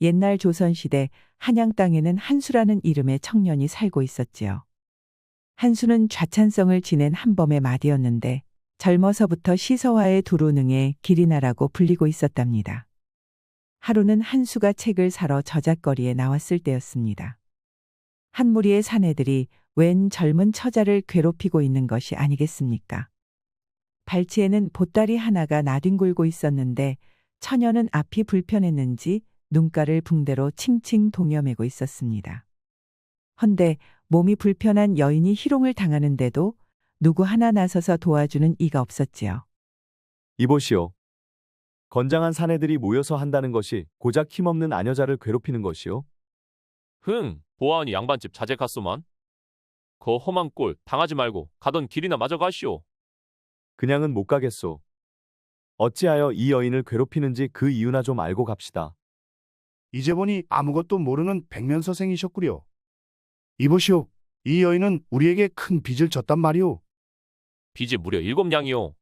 옛날 조선시대 한양 땅에는 한수라는 이름의 청년이 살고 있었지요. 한수는 좌찬성을 지낸 한범의 맏이었는데 젊어서부터 시서와의 두루능에 기리나라고 불리고 있었답니다. 하루는 한수가 책을 사러 저작거리에 나왔을 때였습니다. 한 무리의 사내들이 웬 젊은 처자를 괴롭히고 있는 것이 아니겠습니까? 발치에는 보따리 하나가 나뒹굴고 있었는데 처녀는 앞이 불편했는지 눈가를 붕대로 칭칭 동여매고 있었습니다. 헌데 몸이 불편한 여인이 희롱을 당하는데도 누구 하나 나서서 도와주는 이가 없었지요. 이보시오. 건장한 사내들이 모여서 한다는 것이 고작 힘없는 아녀자를 괴롭히는 것이오. 보아하니 양반집 자제 갔소만. 그 험한 꼴 당하지 말고 가던 길이나 마저 가시오. 그냥은 못 가겠소. 어찌하여 이 여인을 괴롭히는지 그 이유나 좀 알고 갑시다. 이제 보니 아무것도 모르는 백면서생이셨구려. 이보시오. 이 여인은 우리에게 큰 빚을 졌단 말이오. 빚이 무려 7냥이오.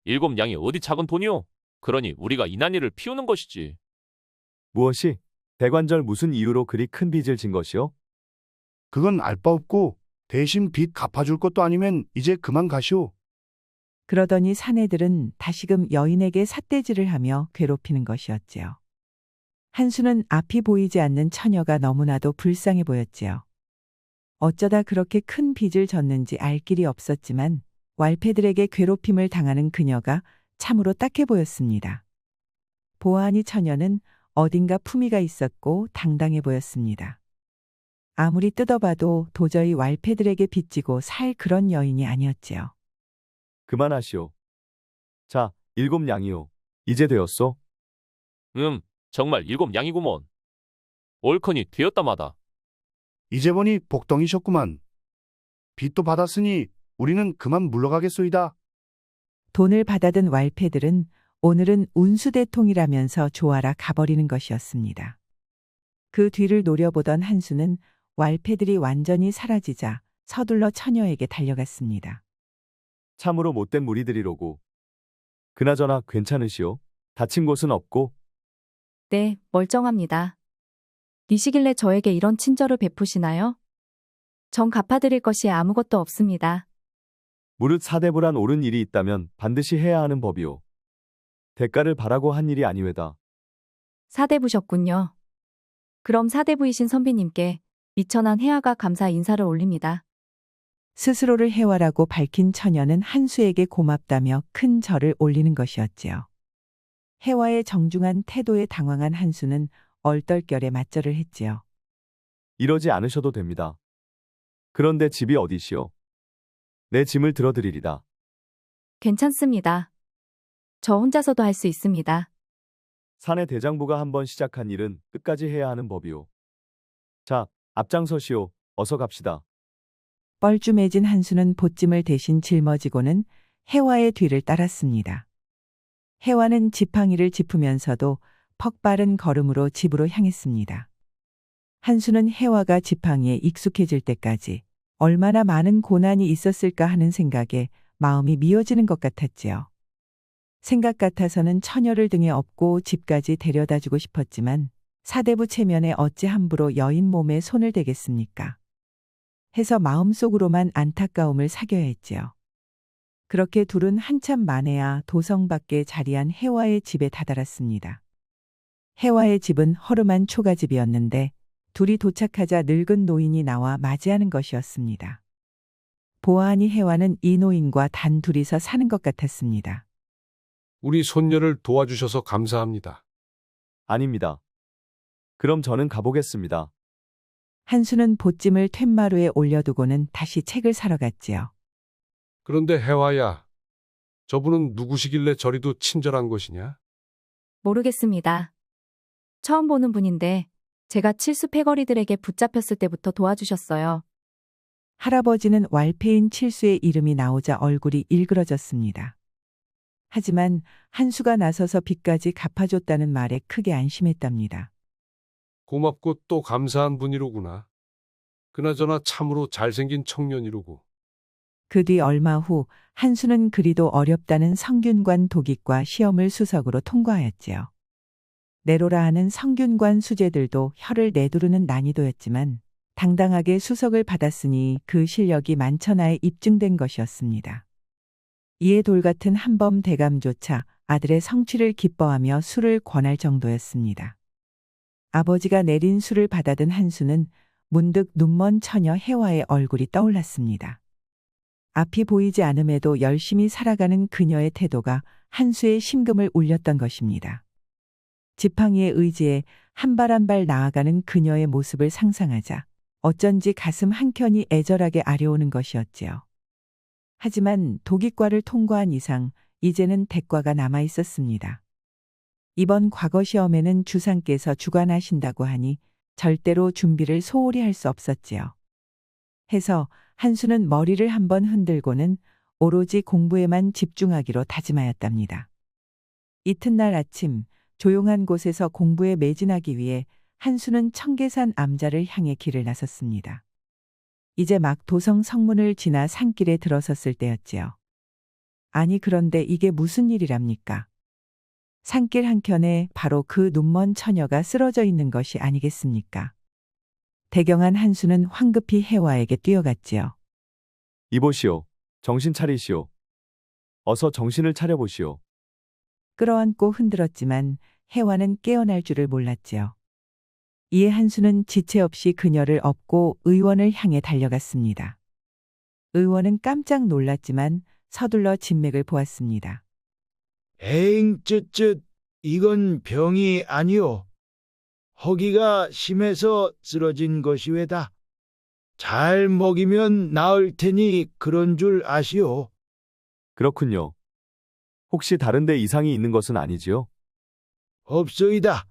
7냥이 어디 작은 돈이오. 그러니 우리가 이난이를 피우는 것이지. 무엇이? 대관절 무슨 이유로 그리 큰 빚을 진 것이오? 그건 알 바 없고 대신 빚 갚아줄 것도 아니면 이제 그만 가시오. 그러더니 사내들은 다시금 여인에게 삿대질을 하며 괴롭히는 것이었지요. 한수는 앞이 보이지 않는 처녀가 너무나도 불쌍해 보였지요. 어쩌다 그렇게 큰 빚을 졌는지 알 길이 없었지만 왈패들에게 괴롭힘을 당하는 그녀가 참으로 딱해 보였습니다. 보아하니 처녀는 어딘가 품위가 있었고 당당해 보였습니다. 아무리 뜯어봐도 도저히 왈패들에게 빚지고 살 그런 여인이 아니었지요. 그만하시오. 자, 7냥이오. 이제 되었소? 정말 7냥이구먼. 옳거니 되었다마다. 이제 보니 복덩이셨구만. 빚도 받았으니 우리는 그만 물러가겠소이다. 돈을 받아든 왈패들은 오늘은 운수대통이라면서 조아라 가버리는 것이었습니다. 그 뒤를 노려보던 한수는 왈패들이 완전히 사라지자 서둘러 처녀에게 달려갔습니다. 참으로 못된 무리들이로구. 그나저나 괜찮으시오? 다친 곳은 없고? 네, 멀쩡합니다. 니시길래 저에게 이런 친절을 베푸시나요? 전 갚아드릴 것이 아무것도 없습니다. 무릇 사대불안 옳은 일이 있다면 반드시 해야 하는 법이오. 대가를 바라고 한 일이 아니외다. 사대부셨군요. 그럼 사대부이신 선비님께 미천한 해아가 감사 인사를 올립니다. 스스로를 해와라고 밝힌 처녀는 한수에게 고맙다며 큰 절을 올리는 것이었지요. 해와의 정중한 태도에 당황한 한수는 얼떨결에 맞절을 했지요. 이러지 않으셔도 됩니다. 그런데 집이 어디시오? 내 짐을 들어드리리다. 괜찮습니다. 저 혼자서도 할 수 있습니다. 사내 대장부가 한번 시작한 일은 끝까지 해야 하는 법이오. 자, 앞장서시오. 어서 갑시다. 뻘쭘해진 한수는 보찜을 대신 짊어지고는 해와의 뒤를 따랐습니다. 해와는 지팡이를 짚으면서도 퍽빠른 걸음으로 집으로 향했습니다. 한수는 해와가 지팡이에 익숙해질 때까지 얼마나 많은 고난이 있었을까 하는 생각에 마음이 미어지는 것 같았지요. 생각 같아서는 처녀를 등에 업고 집까지 데려다주고 싶었지만 사대부 체면에 어찌 함부로 여인 몸에 손을 대겠습니까? 해서 마음속으로만 안타까움을 사겨야 했지요. 그렇게 둘은 한참 만에야 도성 밖에 자리한 해와의 집에 다다랐습니다. 해와의 집은 허름한 초가집이었는데 둘이 도착하자 늙은 노인이 나와 맞이하는 것이었습니다. 보아하니 해와는 이 노인과 단 둘이서 사는 것 같았습니다. 우리 손녀를 도와주셔서 감사합니다. 아닙니다. 그럼 저는 가보겠습니다. 한수는 보찜을 툇마루에 올려두고는 다시 책을 사러 갔지요. 그런데 해화야, 저분은 누구시길래 저리도 친절한 것이냐? 모르겠습니다. 처음 보는 분인데 제가 칠수 패거리들에게 붙잡혔을 때부터 도와주셨어요. 할아버지는 왈패인 칠수의 이름이 나오자 얼굴이 일그러졌습니다. 하지만 한수가 나서서 빚까지 갚아줬다는 말에 크게 안심했답니다. 고맙고 또 감사한 분이로구나. 그나저나 참으로 잘생긴 청년이로구. 그 뒤 얼마 후 한수는 그리도 어렵다는 성균관 도깃과 시험을 수석으로 통과하였지요. 내로라 하는 성균관 수재들도 혀를 내두르는 난이도였지만 당당하게 수석을 받았으니 그 실력이 만천하에 입증된 것이었습니다. 이에 돌같은 한범 대감조차 아들의 성취를 기뻐하며 술을 권할 정도였습니다. 아버지가 내린 술을 받아든 한수는 문득 눈먼 처녀 해화의 얼굴이 떠올랐습니다. 앞이 보이지 않음에도 열심히 살아가는 그녀의 태도가 한수의 심금을 울렸던 것입니다. 지팡이의 의지에 한 발 한 발 나아가는 그녀의 모습을 상상하자 어쩐지 가슴 한켠이 애절하게 아려오는 것이었지요. 하지만 도기과를 통과한 이상 이제는 대과가 남아 있었습니다. 이번 과거 시험에는 주상께서 주관하신다고 하니 절대로 준비를 소홀히 할 수 없었지요. 해서 한수는 머리를 한번 흔들고는 오로지 공부에만 집중하기로 다짐하였답니다. 이튿날 아침 조용한 곳에서 공부에 매진하기 위해 한수는 청계산 암자를 향해 길을 나섰습니다. 이제 막 도성 성문을 지나 산길에 들어섰을 때였지요. 아니 그런데 이게 무슨 일이랍니까? 산길 한켠에 바로 그 눈먼 처녀가 쓰러져 있는 것이 아니겠습니까? 대경한 한수는 황급히 해화에게 뛰어갔지요. 이보시오. 정신 차리시오. 어서 정신을 차려보시오. 끌어안고 흔들었지만 해화는 깨어날 줄을 몰랐지요. 이에 한수는 지체 없이 그녀를 업고 의원을 향해 달려갔습니다. 의원은 깜짝 놀랐지만 서둘러 진맥을 보았습니다. 에잉, 쯧쯧, 이건 병이 아니오. 허기가 심해서 쓰러진 것이외다. 잘 먹이면 나을 테니 그런 줄 아시오. 그렇군요. 혹시 다른 데 이상이 있는 것은 아니지요? 없소이다.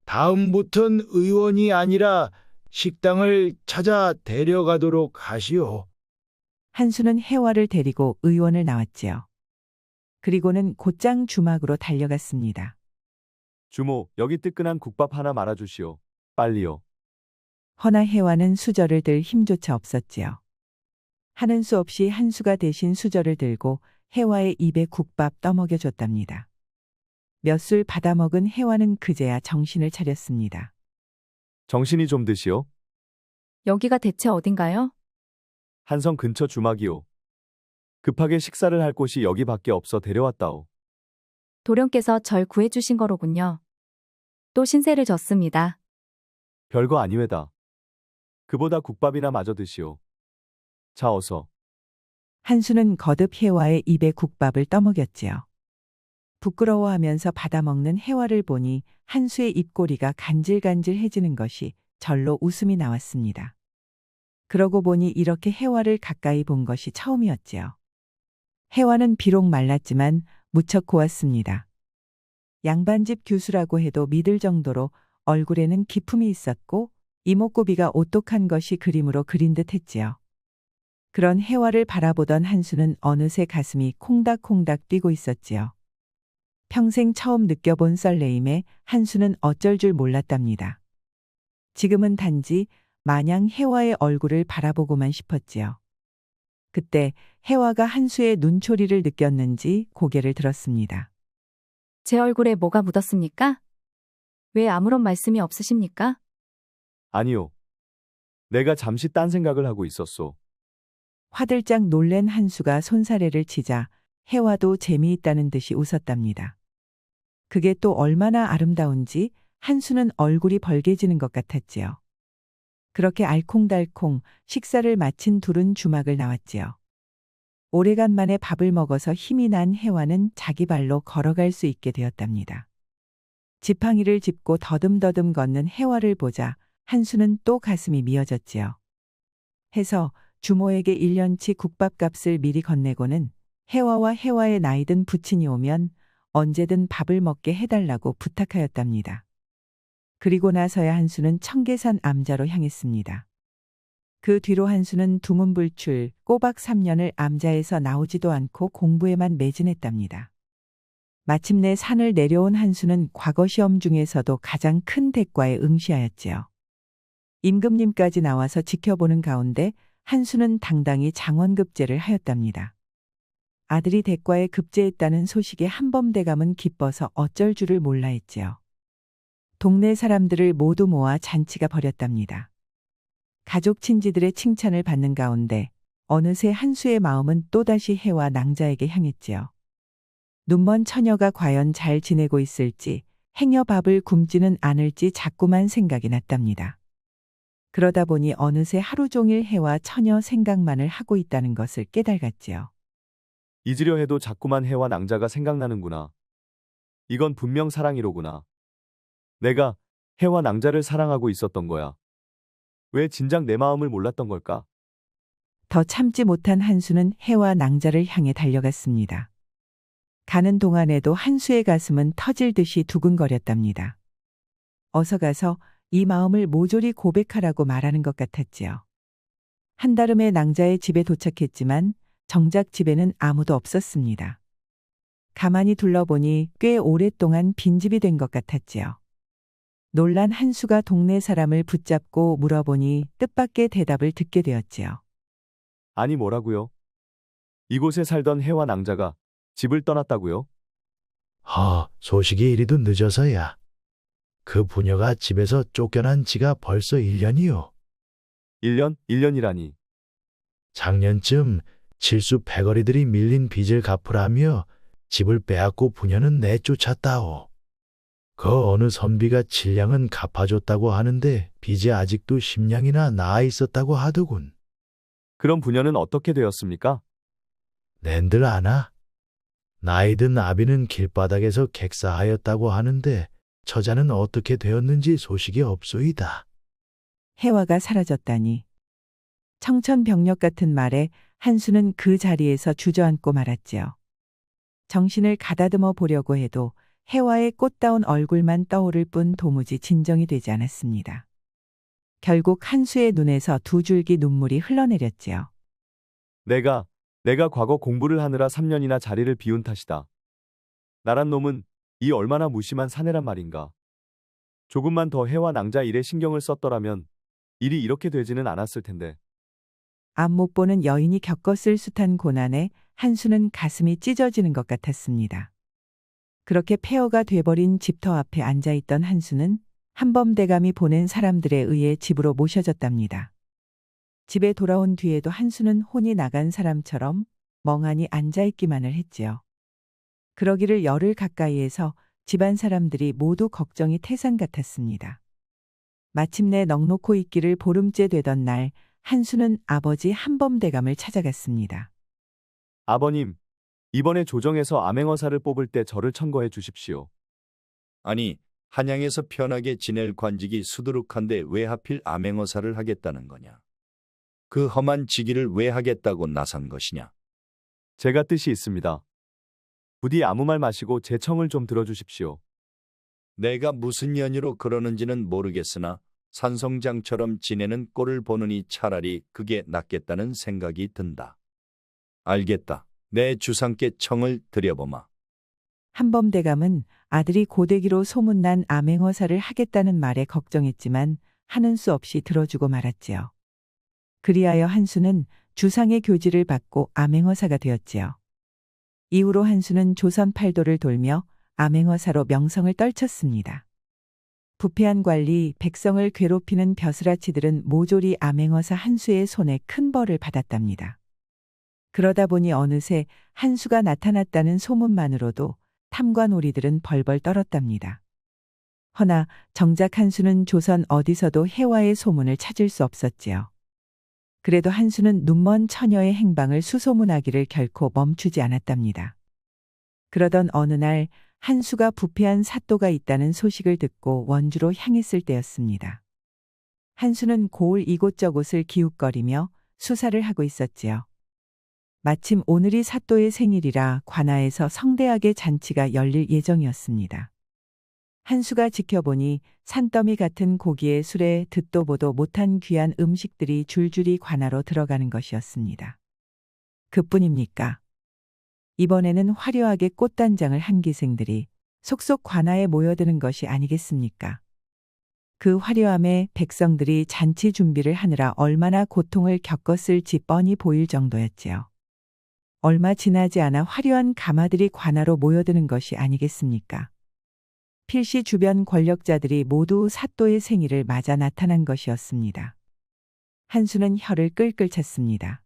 다음부턴 의원이 아니라 식당을 찾아 데려가도록 하시오. 한수는 해화를 데리고 의원을 나왔지요. 그리고는 곧장 주막으로 달려갔습니다. 주모, 여기 뜨끈한 국밥 하나 말아주시오. 빨리요. 허나 해화는 수저를 들 힘조차 없었지요. 하는 수 없이 한수가 대신 수저를 들고 해화의 입에 국밥 떠먹여줬답니다. 몇 술 받아먹은 해화는 그제야 정신을 차렸습니다. 정신이 좀 드시오. 여기가 대체 어딘가요? 한성 근처 주막이오. 급하게 식사를 할 곳이 여기밖에 없어 데려왔다오. 도령께서 절 구해주신 거로군요. 또 신세를 졌습니다. 별거 아니외다. 그보다 국밥이나 마저 드시오. 자, 어서. 한수는 거듭 해화의 입에 국밥을 떠먹였지요. 부끄러워하면서 받아먹는 해화를 보니 한수의 입꼬리가 간질간질해지는 것이 절로 웃음이 나왔습니다. 그러고 보니 이렇게 해화를 가까이 본 것이 처음이었지요. 해화는 비록 말랐지만 무척 고왔습니다. 양반집 교수라고 해도 믿을 정도로 얼굴에는 기품이 있었고 이목구비가 오똑한 것이 그림으로 그린 듯 했지요. 그런 해화를 바라보던 한수는 어느새 가슴이 콩닥콩닥 뛰고 있었지요. 평생 처음 느껴본 설레임에 한수는 어쩔 줄 몰랐답니다. 지금은 단지 마냥 해화의 얼굴을 바라보고만 싶었지요. 그때 해화가 한수의 눈초리를 느꼈는지 고개를 들었습니다. 제 얼굴에 뭐가 묻었습니까? 왜 아무런 말씀이 없으십니까? 아니요. 내가 잠시 딴 생각을 하고 있었소. 화들짝 놀란 한수가 손사래를 치자 해화도 재미있다는 듯이 웃었답니다. 그게 또 얼마나 아름다운지 한수는 얼굴이 벌개지는 것 같았지요. 그렇게 알콩달콩 식사를 마친 둘은 주막을 나왔지요. 오래간만에 밥을 먹어서 힘이 난 해화는 자기 발로 걸어갈 수 있게 되었답니다. 지팡이를 짚고 더듬더듬 걷는 해화를 보자 한수는 또 가슴이 미어졌지요. 해서 주모에게 1년치 국밥값을 미리 건네고는 해화와 해화의 나이든 부친이 오면 언제든 밥을 먹게 해달라고 부탁하였답니다. 그리고 나서야 한수는 청계산 암자로 향했습니다. 그 뒤로 한수는 두문불출 꼬박 3년을 암자에서 나오지도 않고 공부에만 매진했답니다. 마침내 산을 내려온 한수는 과거 시험 중에서도 가장 큰 대과에 응시하였지요. 임금님까지 나와서 지켜보는 가운데 한수는 당당히 장원급제를 하였답니다. 아들이 대과에 급제했다는 소식에 한범대감은 기뻐서 어쩔 줄을 몰라 했지요. 동네 사람들을 모두 모아 잔치가 벌였답니다. 가족 친지들의 칭찬을 받는 가운데 어느새 한수의 마음은 또다시 해와 낭자에게 향했지요. 눈먼 처녀가 과연 잘 지내고 있을지, 행여 밥을 굶지는 않을지 자꾸만 생각이 났답니다. 그러다 보니 어느새 하루 종일 해와 처녀 생각만을 하고 있다는 것을 깨달았지요. 잊으려 해도 자꾸만 해와 낭자가 생각나는구나. 이건 분명 사랑이로구나. 내가 해와 낭자를 사랑하고 있었던 거야. 왜 진작 내 마음을 몰랐던 걸까? 더 참지 못한 한수는 해와 낭자를 향해 달려갔습니다. 가는 동안에도 한수의 가슴은 터질 듯이 두근거렸답니다. 어서 가서 이 마음을 모조리 고백하라고 말하는 것 같았지요. 한달음에 낭자의 집에 도착했지만 정작 집에는 아무도 없었습니다. 가만히 둘러보니 꽤 오랫동안 빈집이 된 것 같았지요. 놀란 한수가 동네 사람을 붙잡고 물어보니 뜻밖의 대답을 듣게 되었지요. 아니 뭐라고요? 이곳에 살던 해와 낭자가 집을 떠났다고요? 소식이 이리도 늦어서야. 그 부녀가 집에서 쫓겨난 지가 벌써 1년이요. 1년? 1년이라니. 작년쯤 칠수 패거리들이 밀린 빚을 갚으라며 집을 빼앗고 부녀는 내쫓았다오. 그 어느 선비가 7냥은 갚아줬다고 하는데 빚이 아직도 10냥이나 나아 있었다고 하더군. 그럼 부녀는 어떻게 되었습니까? 낸들 아나? 나이든 아비는 길바닥에서 객사하였다고 하는데 처자는 어떻게 되었는지 소식이 없소이다. 해와가 사라졌다니. 청천벽력 같은 말에 한수는 그 자리에서 주저앉고 말았지요. 정신을 가다듬어 보려고 해도 해와의 꽃다운 얼굴만 떠오를 뿐 도무지 진정이 되지 않았습니다. 결국 한수의 눈에서 두 줄기 눈물이 흘러내렸지요. 내가 과거 공부를 하느라 3년이나 자리를 비운 탓이다. 나란 놈은 이 얼마나 무심한 사내란 말인가. 조금만 더 해와 낭자 일에 신경을 썼더라면 일이 이렇게 되지는 않았을 텐데. 앞 못 보는 여인이 겪었을 숱한 고난에 한수는 가슴이 찢어지는 것 같았습니다. 그렇게 폐허가 돼버린 집터 앞에 앉아있던 한수는 한범대감이 보낸 사람들에 의해 집으로 모셔졌답니다. 집에 돌아온 뒤에도 한수는 혼이 나간 사람처럼 멍하니 앉아있기만을 했지요. 그러기를 열흘 가까이에서 집안 사람들이 모두 걱정이 태산 같았습니다. 마침내 넋놓고 있기를 보름째 되던 날 한수는 아버지 한범대감을 찾아갔습니다. 아버님, 이번에 조정에서 암행어사를 뽑을 때 저를 천거해 주십시오. 아니, 한양에서 편하게 지낼 관직이 수두룩한데 왜 하필 암행어사를 하겠다는 거냐? 그 험한 직위를 왜 하겠다고 나선 것이냐? 제가 뜻이 있습니다. 부디 아무 말 마시고 제 청을 좀 들어주십시오. 내가 무슨 연유로 그러는지는 모르겠으나 산성장처럼 지내는 꼴을 보느니 차라리 그게 낫겠다는 생각이 든다. 알겠다. 내 주상께 청을 드려보마. 한범대감은 아들이 고데기로 소문난 암행어사를 하겠다는 말에 걱정했지만 하는 수 없이 들어주고 말았지요. 그리하여 한수는 주상의 교지를 받고 암행어사가 되었지요. 이후로 한수는 조선 팔도를 돌며 암행어사로 명성을 떨쳤습니다. 부패한 관리, 백성을 괴롭히는 벼슬아치들은 모조리 암행어사 한수의 손에 큰 벌을 받았답니다. 그러다 보니 어느새 한수가 나타났다는 소문만으로도 탐관오리들은 벌벌 떨었답니다. 허나 정작 한수는 조선 어디서도 해와의 소문을 찾을 수 없었지요. 그래도 한수는 눈먼 처녀의 행방을 수소문하기를 결코 멈추지 않았답니다. 그러던 어느 날 한수가 부패한 사또가 있다는 소식을 듣고 원주로 향했을 때였습니다. 한수는 고을 이곳저곳을 기웃거리며 수사를 하고 있었지요. 마침 오늘이 사또의 생일이라 관아에서 성대하게 잔치가 열릴 예정이었습니다. 한수가 지켜보니 산더미 같은 고기의 술에 듣도 보도 못한 귀한 음식들이 줄줄이 관아로 들어가는 것이었습니다. 그뿐입니까? 이번에는 화려하게 꽃단장을 한 기생들이 속속 관아에 모여드는 것이 아니겠습니까? 그 화려함에 백성들이 잔치 준비를 하느라 얼마나 고통을 겪었을지 뻔히 보일 정도였지요. 얼마 지나지 않아 화려한 가마들이 관아로 모여드는 것이 아니겠습니까? 필시 주변 권력자들이 모두 사또의 생일을 맞아 나타난 것이었습니다. 한수는 혀를 끌끌 찼습니다.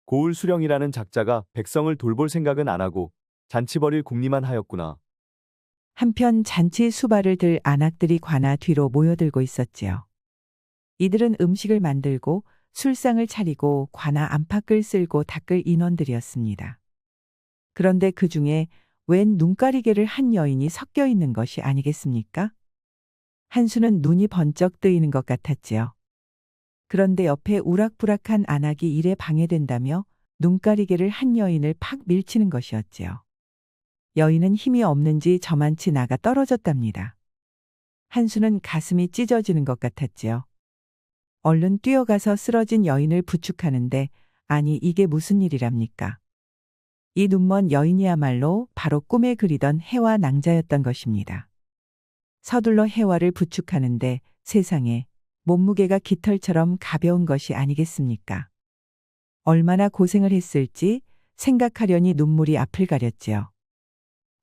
고을 수령이라는 작자가 백성을 돌볼 생각은 안 하고 잔치 벌일 궁리만 하였구나. 한편 잔치 수발을 들 안악들이 관아 뒤로 모여들고 있었지요. 이들은 음식을 만들고 술상을 차리고 관아 안팎을 쓸고 닦을 인원들이었습니다. 그런데 그 중에 웬 눈가리개를 한 여인이 섞여 있는 것이 아니겠습니까? 한수는 눈이 번쩍 뜨이는 것 같았지요. 그런데 옆에 우락부락한 안악이 일에 방해된다며 눈가리개를 한 여인을 팍 밀치는 것이었지요. 여인은 힘이 없는지 저만치 나가 떨어졌답니다. 한수는 가슴이 찢어지는 것 같았지요. 얼른 뛰어가서 쓰러진 여인을 부축하는데 아니 이게 무슨 일이랍니까? 이 눈먼 여인이야말로 바로 꿈에 그리던 해와 낭자였던 것입니다. 서둘러 해와를 부축하는데 세상에 몸무게가 깃털처럼 가벼운 것이 아니겠습니까? 얼마나 고생을 했을지 생각하려니 눈물이 앞을 가렸지요.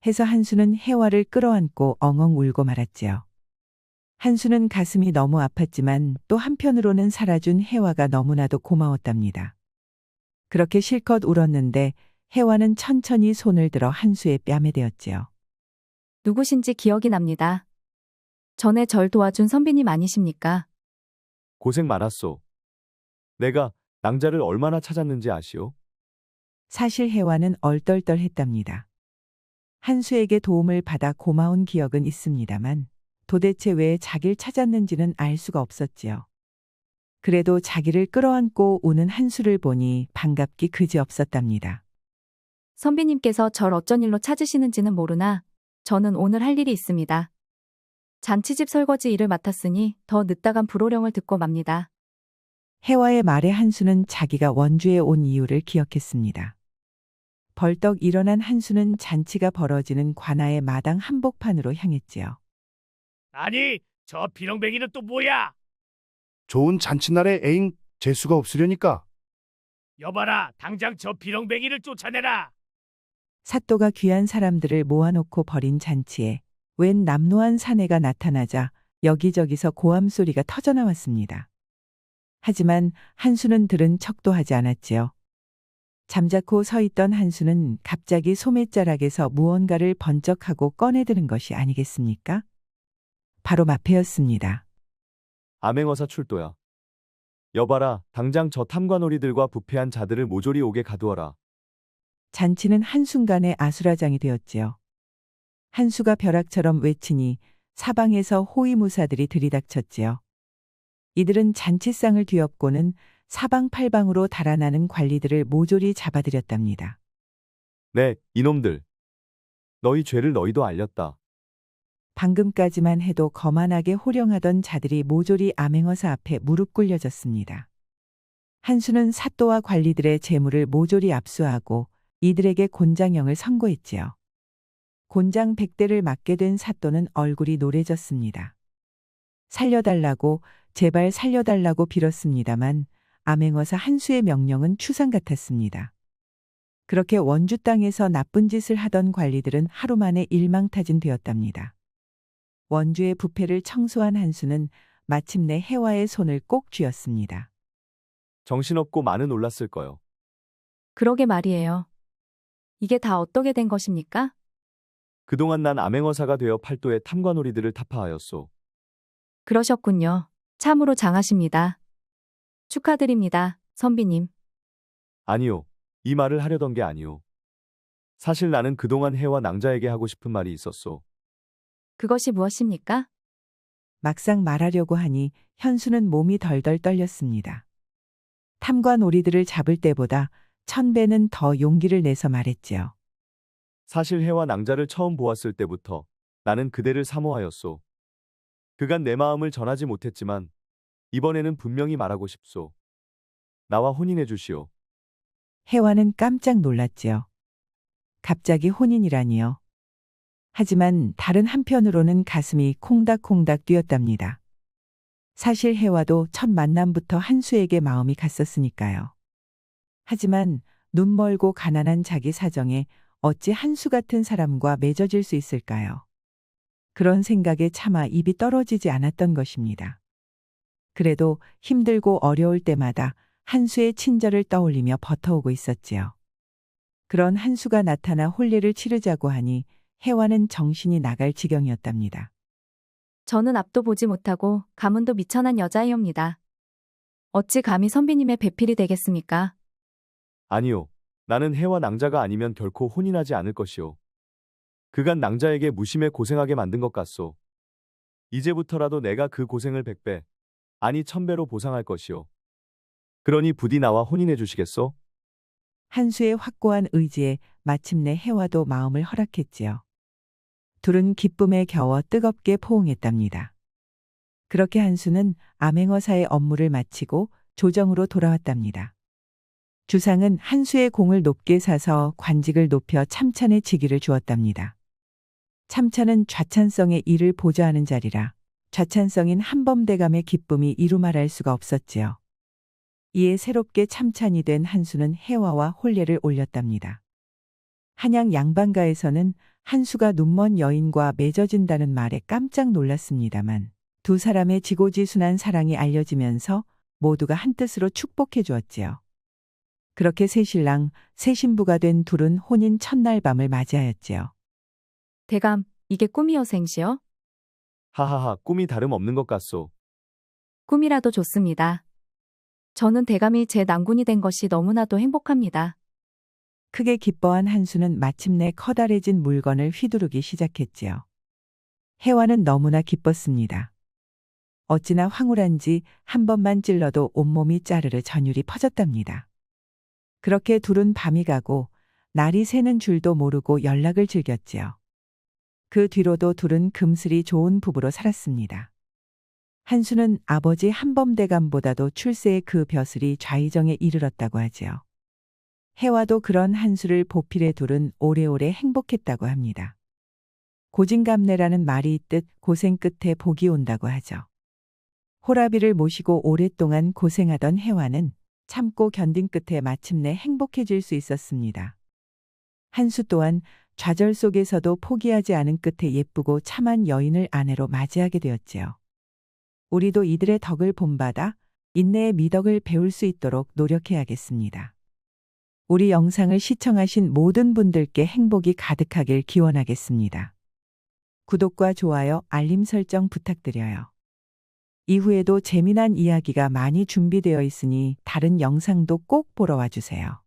해서 한수는 해와를 끌어안고 엉엉 울고 말았지요. 한수는 가슴이 너무 아팠지만 또 한편으로는 살아준 해와가 너무나도 고마웠답니다. 그렇게 실컷 울었는데 해와는 천천히 손을 들어 한수의 뺨에 대었지요. 누구신지 기억이 납니다. 전에 절 도와준 선비님 아니십니까? 고생 많았소. 내가 낭자를 얼마나 찾았는지 아시오? 사실 해와는 얼떨떨했답니다. 한수에게 도움을 받아 고마운 기억은 있습니다만 도대체 왜 자기를 찾았는지는 알 수가 없었지요. 그래도 자기를 끌어안고 우는 한수를 보니 반갑기 그지없었답니다. 선비님께서 절 어쩐 일로 찾으시는지는 모르나 저는 오늘 할 일이 있습니다. 잔치집 설거지 일을 맡았으니 더 늦다간 불호령을 듣고 맙니다. 해와의 말에 한수는 자기가 원주에 온 이유를 기억했습니다. 벌떡 일어난 한수는 잔치가 벌어지는 관아의 마당 한복판으로 향했지요. 아니, 저 비렁뱅이는 또 뭐야? 좋은 잔칫날에 애인 재수가 없으려니까. 여봐라, 당장 저 비렁뱅이를 쫓아내라. 사또가 귀한 사람들을 모아놓고 벌인 잔치에 웬 남노한 사내가 나타나자 여기저기서 고함 소리가 터져나왔습니다. 하지만 한수는 들은 척도 하지 않았지요. 잠자코 서 있던 한수는 갑자기 소매자락에서 무언가를 번쩍하고 꺼내드는 것이 아니겠습니까? 바로 마패였습니다. 암행어사 출도야. 여봐라, 당장 저 탐관오리들과 부패한 자들을 모조리 오게 가두어라. 잔치는 한순간에 아수라장이 되었지요. 한수가 벼락처럼 외치니 사방에서 호위무사들이 들이닥쳤지요. 이들은 잔치상을 뒤엎고는 사방팔방으로 달아나는 관리들을 모조리 잡아들였답니다. 네, 이놈들. 너희 죄를 너희도 알렸다. 방금까지만 해도 거만하게 호령하던 자들이 모조리 암행어사 앞에 무릎 꿇려졌습니다. 한수는 사또와 관리들의 재물을 모조리 압수하고 이들에게 곤장형을 선고했지요. 곤장 100대를 맞게 된 사또는 얼굴이 노래졌습니다. 살려달라고 제발 살려달라고 빌었습니다만 암행어사 한수의 명령은 추상 같았습니다. 그렇게 원주 땅에서 나쁜 짓을 하던 관리들은 하루 만에 일망타진되었답니다. 원주의 부패를 청소한 한수는 마침내 해와의 손을 꼭 쥐었습니다. 정신없고 많은 놀랐을 거요. 그러게 말이에요. 이게 다 어떻게 된 것입니까? 그동안 난 암행어사가 되어 팔도의 탐관오리들을 타파하였소. 그러셨군요. 참으로 장하십니다. 축하드립니다, 선비님. 아니요, 이 말을 하려던 게 아니오. 사실 나는 그동안 해와 낭자에게 하고 싶은 말이 있었소. 그것이 무엇입니까? 막상 말하려고 하니 현수는 몸이 덜덜 떨렸습니다. 탐관오리들을 잡을 때보다 1000배는 더 용기를 내서 말했지요. 사실 해와 낭자를 처음 보았을 때부터 나는 그대를 사모하였소. 그간 내 마음을 전하지 못했지만 이번에는 분명히 말하고 싶소. 나와 혼인해 주시오. 해와는 깜짝 놀랐지요. 갑자기 혼인이라니요. 하지만 다른 한편으로는 가슴이 콩닥콩닥 뛰었답니다. 사실 해와도 첫 만남부터 한수에게 마음이 갔었으니까요. 하지만 눈멀고 가난한 자기 사정에 어찌 한수 같은 사람과 맺어질 수 있을까요? 그런 생각에 차마 입이 떨어지지 않았던 것입니다. 그래도 힘들고 어려울 때마다 한수의 친절을 떠올리며 버텨오고 있었지요. 그런 한수가 나타나 혼례를 치르자고 하니 혜화는 정신이 나갈 지경이었답니다. 저는 앞도 보지 못하고 가문도 미천한 여자이옵니다. 어찌 감히 선비님의 배필이 되겠습니까? 아니요. 나는 해와 낭자가 아니면 결코 혼인하지 않을 것이오. 그간 낭자에게 무심해 고생하게 만든 것 같소. 이제부터라도 내가 그 고생을 100배, 아니 1000배로 보상할 것이오. 그러니 부디 나와 혼인해 주시겠소? 한수의 확고한 의지에 마침내 혜화도 마음을 허락했지요. 둘은 기쁨에 겨워 뜨겁게 포옹했답니다. 그렇게 한수는 암행어사의 업무를 마치고 조정으로 돌아왔답니다. 주상은 한수의 공을 높게 사서 관직을 높여 참찬의 직위를 주었답니다. 참찬은 좌찬성의 일을 보좌하는 자리라 좌찬성인 한범대감의 기쁨이 이루 말할 수가 없었지요. 이에 새롭게 참찬이 된 한수는 혜화와 혼례를 올렸답니다. 한양 양반가에서는 한수가 눈먼 여인과 맺어진다는 말에 깜짝 놀랐습니다만 두 사람의 지고지순한 사랑이 알려지면서 모두가 한뜻으로 축복해 주었지요. 그렇게 새신랑, 새신부가 된 둘은 혼인 첫날 밤을 맞이하였지요. 대감, 이게 꿈이요 생시요? 하하하, 꿈이 다름없는 것 같소. 꿈이라도 좋습니다. 저는 대감이 제 낭군이 된 것이 너무나도 행복합니다. 크게 기뻐한 한수는 마침내 커다래진 물건을 휘두르기 시작했지요. 혜화는 너무나 기뻤습니다. 어찌나 황홀한지 한 번만 찔러도 온몸이 짜르르 전율이 퍼졌답니다. 그렇게 둘은 밤이 가고 날이 새는 줄도 모르고 연락을 즐겼지요. 그 뒤로도 둘은 금슬이 좋은 부부로 살았습니다. 한수는 아버지 한범대감보다도 출세의 그 벼슬이 좌의정에 이르렀다고 하지요. 혜화도 그런 한수를 보필해 둘은 오래오래 행복했다고 합니다. 고진감래라는 말이 있듯 고생 끝에 복이 온다고 하죠. 호라비를 모시고 오랫동안 고생하던 혜화는 참고 견딘 끝에 마침내 행복해질 수 있었습니다. 한수 또한 좌절 속에서도 포기하지 않은 끝에 예쁘고 참한 여인을 아내로 맞이하게 되었지요. 우리도 이들의 덕을 본받아 인내의 미덕을 배울 수 있도록 노력해야겠습니다. 우리 영상을 시청하신 모든 분들께 행복이 가득하길 기원하겠습니다. 구독과 좋아요, 알림 설정 부탁드려요. 이후에도 재미난 이야기가 많이 준비되어 있으니 다른 영상도 꼭 보러 와주세요.